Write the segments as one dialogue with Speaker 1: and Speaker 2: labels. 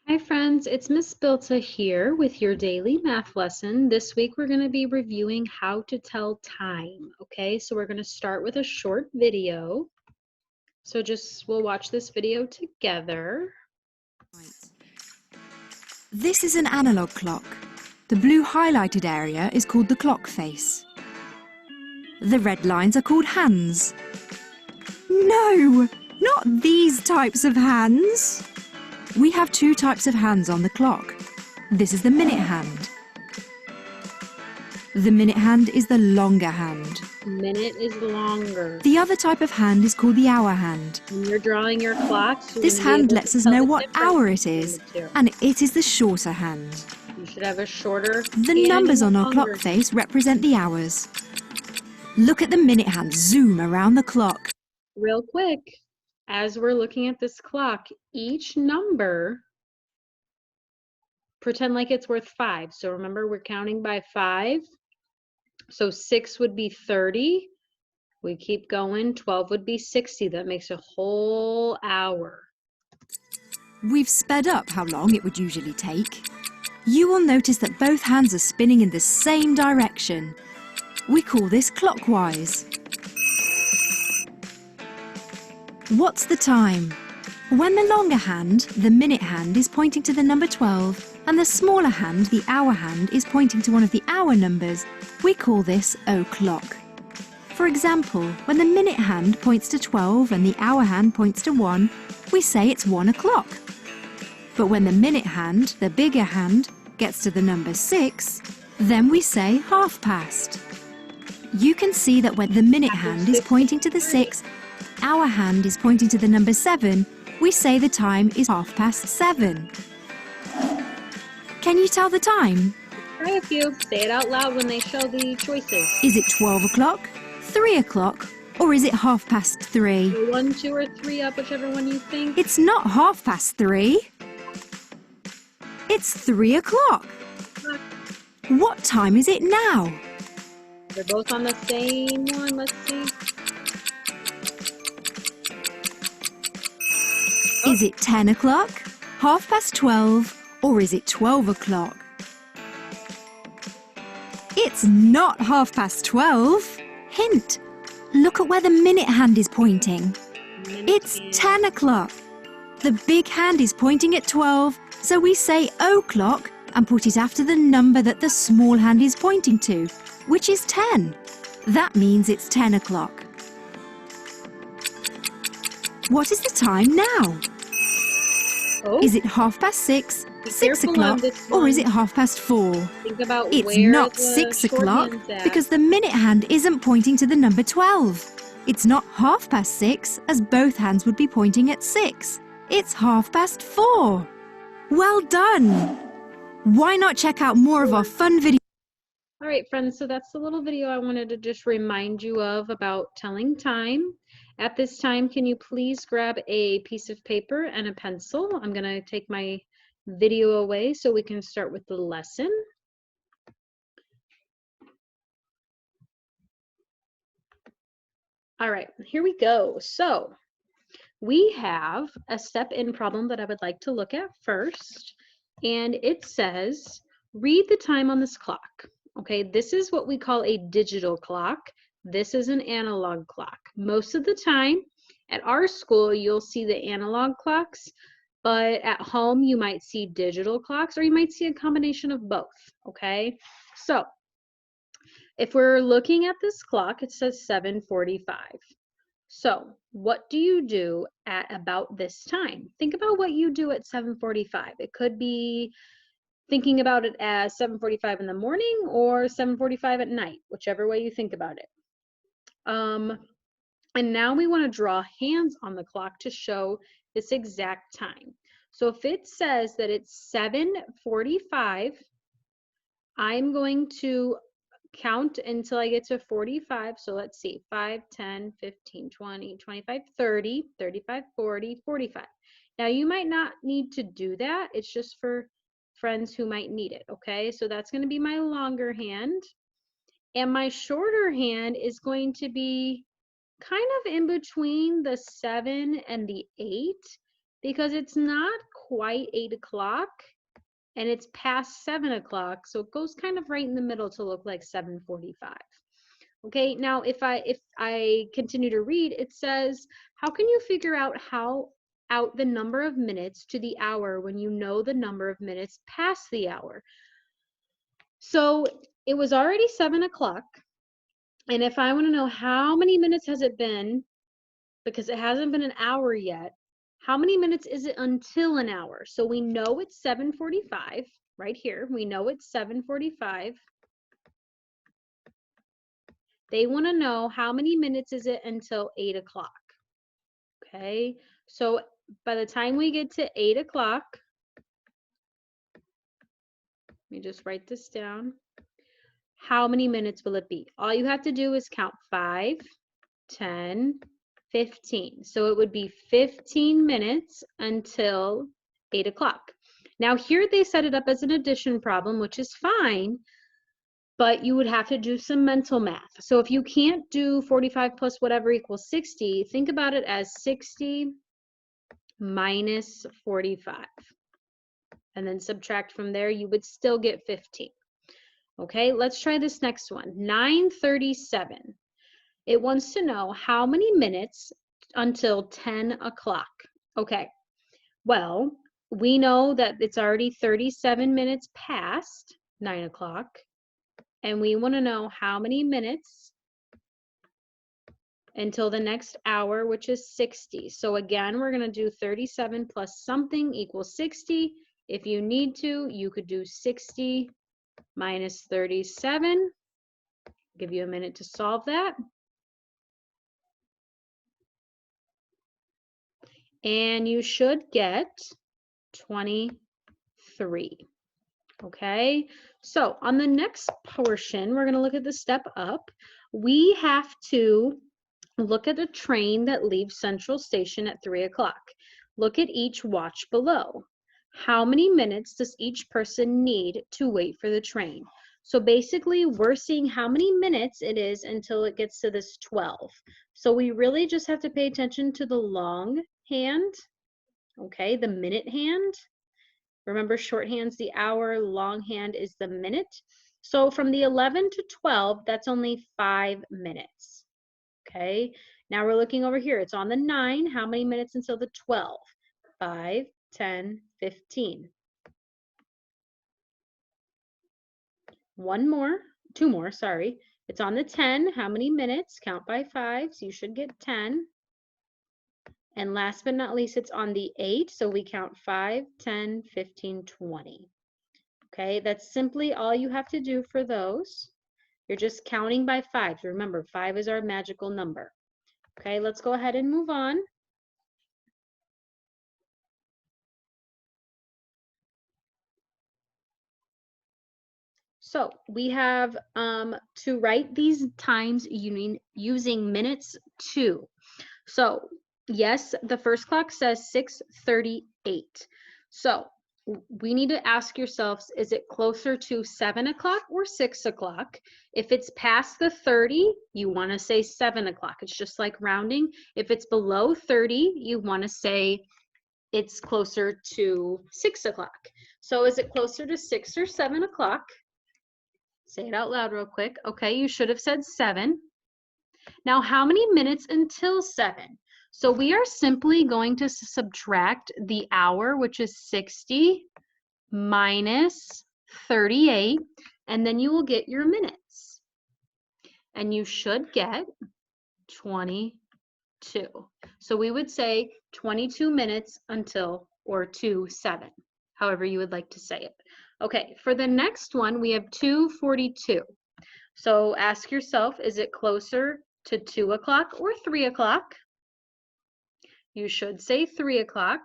Speaker 1: Hi friends, it's Miss Bilta here with your daily math lesson. This week we're going to be reviewing how to tell time. Okay, so we're going to start with a short video. So we'll watch this video together.
Speaker 2: This is an analog clock. The blue highlighted area is called the clock face. The red lines are called hands. No, not these types of hands. We have two types of hands on the clock. This is the minute hand. The minute hand is the longer hand.
Speaker 1: Minute is longer.
Speaker 2: The other type of hand is called the hour hand.
Speaker 1: When you're drawing your clocks,
Speaker 2: this hand lets us know what hour it is, and it is the shorter hand.
Speaker 1: You should have a shorter
Speaker 2: The numbers on our clock face represent the hours. Look at the minute hand zoom around the clock.
Speaker 1: Real quick, as we're looking at this clock, each number, pretend like it's worth 5. So remember, we're counting by 5. So 6 would be 30. We keep going. 12 would be 60. That makes a whole hour.
Speaker 2: We've sped up how long it would usually take. You will notice that both hands are spinning in the same direction. We call this clockwise. What's the time? When the longer hand, the minute hand, is pointing to the number 12, and the smaller hand, the hour hand, is pointing to one of the hour numbers, we call this o'clock. For example, when the minute hand points to 12 and the hour hand points to 1, we say it's 1 o'clock. But when the minute hand, the bigger hand, gets to the number 6, then we say half past. You can see that when the minute hand is pointing to the 6, our hand is pointing to the number 7, we say the time is 7:30. Can you tell the time?
Speaker 1: Try a few. Say it out loud when they show the choices.
Speaker 2: Is it 12 o'clock, 3 o'clock, or is it 3:30?
Speaker 1: 1, 2, or 3 up, whichever one you think.
Speaker 2: It's not 3:30. It's 3 o'clock. What time is it now?
Speaker 1: They're both on the same one. Let's see.
Speaker 2: Is it 10 o'clock, 12:30, or is it 12 o'clock? It's not 12:30. Hint, look at where the minute hand is pointing. It's 10 o'clock. The big hand is pointing at 12, so we say o'clock and put it after the number that the small hand is pointing to, which is 10. That means it's 10 o'clock. What is the time now? Is it 6:30, 6 o'clock, or is it 4:30?
Speaker 1: Think about
Speaker 2: it's not 6 o'clock because the minute hand isn't pointing to the number 12. It's not 6:30 as both hands would be pointing at 6. It's 4:30. Well done! Why not check out more of our fun videos?
Speaker 1: All right, friends, so that's the little video I wanted to just remind you of about telling time. At this time, can you please grab a piece of paper and a pencil? I'm going to take my video away so we can start with the lesson. All right, here we go. So we have a step-in problem that I would like to look at first, and it says, read the time on this clock. Okay, this is what we call a digital clock. This is an analog clock. Most of the time at our school, you'll see the analog clocks, but at home you might see digital clocks, or you might see a combination of both, okay? So if we're looking at this clock, it says 7:45. So what do you do at about this time? Think about what you do at 7:45. It could be thinking about it as 7:45 in the morning or 7:45 at night, whichever way you think about it. And now we want to draw hands on the clock to show this exact time. So if it says that it's 7:45, I'm going to count until I get to 45. So let's see, 5, 10, 15, 20, 25, 30, 35, 40, 45. Now you might not need to do that. It's just for friends who might need it, okay? So that's going to be my longer hand. And my shorter hand is going to be kind of in between the 7 and the 8 because it's not quite 8 o'clock, and it's past 7 o'clock, so it goes kind of right in the middle to look like 7:45. Okay, now if I continue to read, it says, how can you figure out the number of minutes to the hour when you know the number of minutes past the hour? So it was already 7 o'clock, and if I want to know how many minutes has it been, because it hasn't been an hour yet, how many minutes is it until an hour? So we know it's 7:45 right here. We know it's 7:45. They want to know how many minutes is it until 8 o'clock. Okay, so by the time we get to 8 o'clock, let me just write this down. How many minutes will it be? All you have to do is count 5, 10, 15. So it would be 15 minutes until 8 o'clock. Now here they set it up as an addition problem, which is fine, but you would have to do some mental math. So if you can't do 45 plus whatever equals 60, think about it as 60 minus 45. And then subtract from there, you would still get 15. Okay, let's try this next one. 9:37. It wants to know how many minutes until 10 o'clock. Okay, well, we know that it's already 37 minutes past 9 o'clock. And we want to know how many minutes until the next hour, which is 60. So again, we're going to do 37 plus something equals 60. If you need to, you could do 60 minus 37. I'll give you a minute to solve that. And you should get 23. Okay, so on the next portion, we're going to look at the step up. We have to look at a train that leaves Central Station at 3 o'clock. Look at each watch below. How many minutes does each person need to wait for the train? So basically, we're seeing how many minutes it is until it gets to this 12. So we really just have to pay attention to the long hand, okay, the minute hand. Remember, shorthand's the hour, longhand is the minute. So from the 11 to 12, that's only 5 minutes. Okay, now we're looking over here. It's on the 9. How many minutes until the 12? 5, 10, 15. Two more, sorry. It's on the 10. How many minutes? Count by 5, so you should get 10. And last but not least, it's on the 8, so we count 5, 10, 15, 20. Okay, that's simply all you have to do for those. You're just counting by 5. Remember, 5 is our magical number. Okay, let's go ahead and move on. So we have to write these times using minutes too. So yes, the first clock says 6:38. So we need to ask yourselves, is it closer to 7 o'clock or 6 o'clock? If it's past the 30, you want to say 7 o'clock. It's just like rounding. If it's below 30, you want to say it's closer to 6 o'clock. So is it closer to 6 or 7 o'clock? Say it out loud real quick. Okay, you should have said 7. Now, how many minutes until 7? So we are simply going to subtract the hour, which is 60 minus 38, and then you will get your minutes. And you should get 22. So we would say 22 minutes until, or to 7, however you would like to say it. Okay, for the next one, we have 2:42. So ask yourself, is it closer to 2 o'clock or 3 o'clock? You should say 3 o'clock.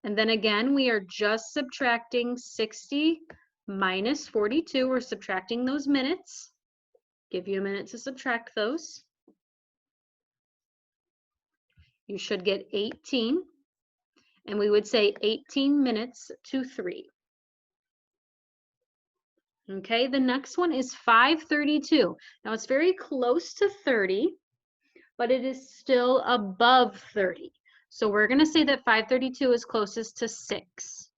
Speaker 1: And then again, we are just subtracting 60 minus 42. We're subtracting those minutes. Give you a minute to subtract those. You should get 18. And we would say 18 minutes to 3. Okay, the next one is 5:32. Now it's very close to 30, but it is still above 30. So we're going to say that 532 is closest to 6.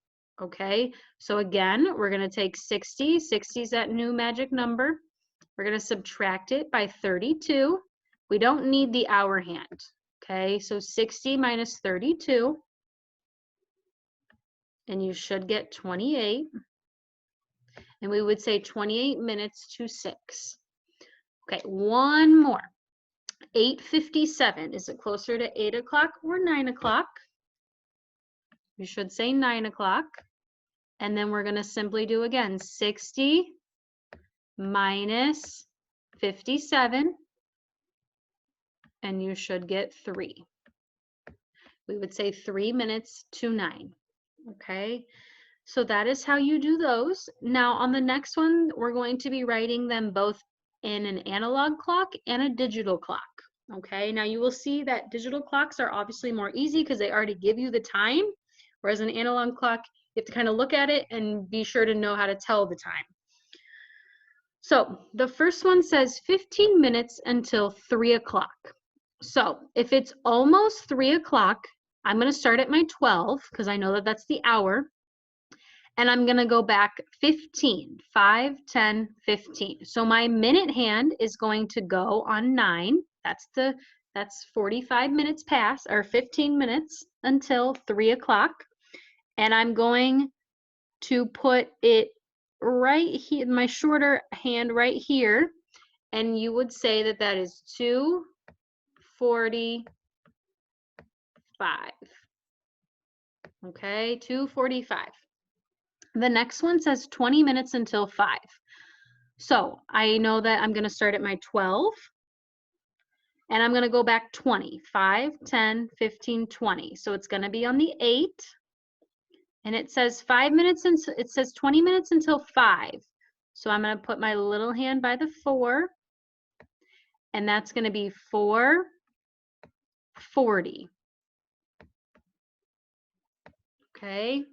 Speaker 1: Okay, so again, we're going to take 60. 60 is that new magic number. We're going to subtract it by 32. We don't need the hour hand. Okay, so 60 minus 32. And you should get 28. And we would say 28 minutes to 6. Okay, one more. 8:57. Is it closer to 8 o'clock or 9 o'clock? You should say 9 o'clock. And then we're going to simply do again 60 minus 57. And you should get 3. We would say 3 minutes to 9. Okay, so that is how you do those. Now on the next one, we're going to be writing them both in an analog clock and a digital clock. Okay, now you will see that digital clocks are obviously more easy because they already give you the time, whereas an analog clock, you have to kind of look at it and be sure to know how to tell the time. So the first one says 15 minutes until 3 o'clock. So if it's almost 3 o'clock, I'm going to start at my 12 because I know that that's the hour. And I'm going to go back 15, 5, 10, 15. So my minute hand is going to go on 9. That's 45 minutes past, or 15 minutes until 3 o'clock. And I'm going to put it right here, my shorter hand right here. And you would say that that is 2:45. Okay, 2:45. The next one says 20 minutes until 5. So I know that I'm going to start at my 12 and I'm going to go back 20, 5, 10, 15, 20. So it's going to be on the 8 and it says 5 minutes and it says 20 minutes until 5. So I'm going to put my little hand by the 4 and that's going to be 4:40. Okay.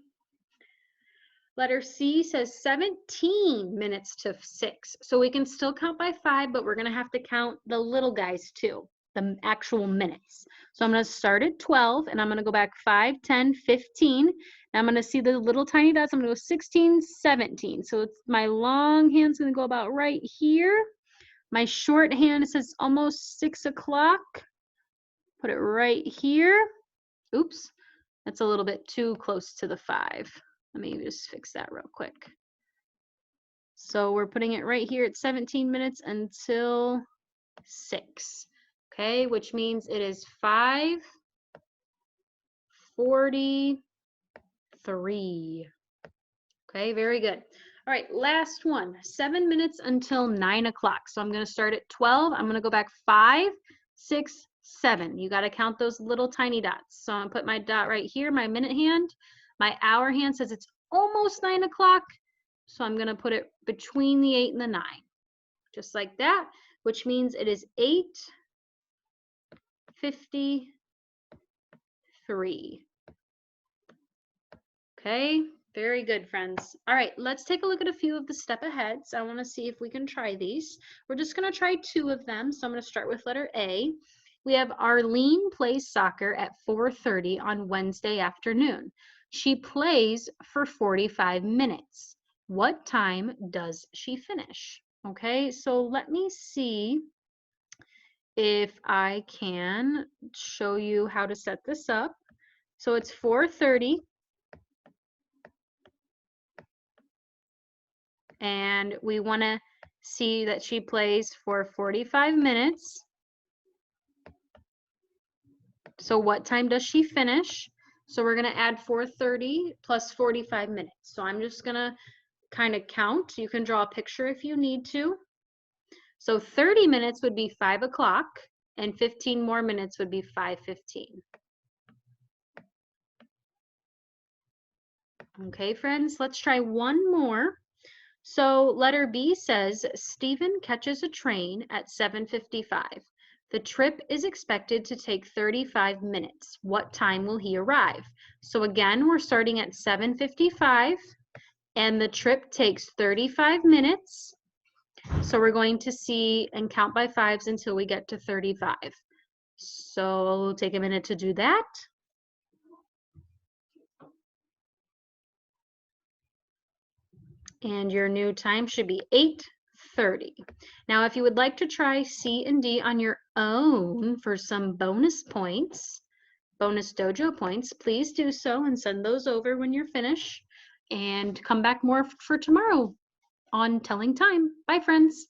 Speaker 1: Letter C says 17 minutes to 6. So we can still count by 5, but we're going to have to count the little guys too, the actual minutes. So I'm going to start at 12 and I'm going to go back 5, 10, 15. And I'm going to see the little tiny dots. I'm going to go 16, 17. So it's my long hand's going to go about right here. My short hand says almost 6 o'clock. Put it right here. Oops, that's a little bit too close to the 5. Let me just fix that real quick. So we're putting it right here at 17 minutes until 6. Okay, which means it is 5:43. Okay, very good. All right, last one, 7 minutes until 9 o'clock. So I'm going to start at 12. I'm going to go back 5, 6, 7. You got to count those little tiny dots. So I'm going to put my dot right here, my minute hand. My hour hand says it's almost 9 o'clock. So I'm going to put it between the 8 and the 9. Just like that, which means it is 8:53. Okay, very good, friends. All right, let's take a look at a few of the step aheads. I want to see if we can try these. We're just going to try 2 of them. So I'm going to start with letter A. We have Arlene plays soccer at 4:30 on Wednesday afternoon. She plays for 45 minutes. What time does she finish? Okay, so let me see if I can show you how to set this up. So it's 4:30. And we want to see that she plays for 45 minutes. So what time does she finish? So we're going to add 4:30 plus 45 minutes. So I'm just going to kind of count. You can draw a picture if you need to. So 30 minutes would be 5 o'clock and 15 more minutes would be 5:15. Okay, friends, let's try one more. So letter B says, Stephen catches a train at 7:55. The trip is expected to take 35 minutes. What time will he arrive? So again, we're starting at 7:55 and the trip takes 35 minutes. So we're going to see and count by 5s until we get to 35. So it'll take a minute to do that. And your new time should be 8:30. Now, if you would like to try C and D on your own for some bonus points, bonus dojo points, please do so and send those over when you're finished. And come back more for tomorrow on Telling Time. Bye, friends.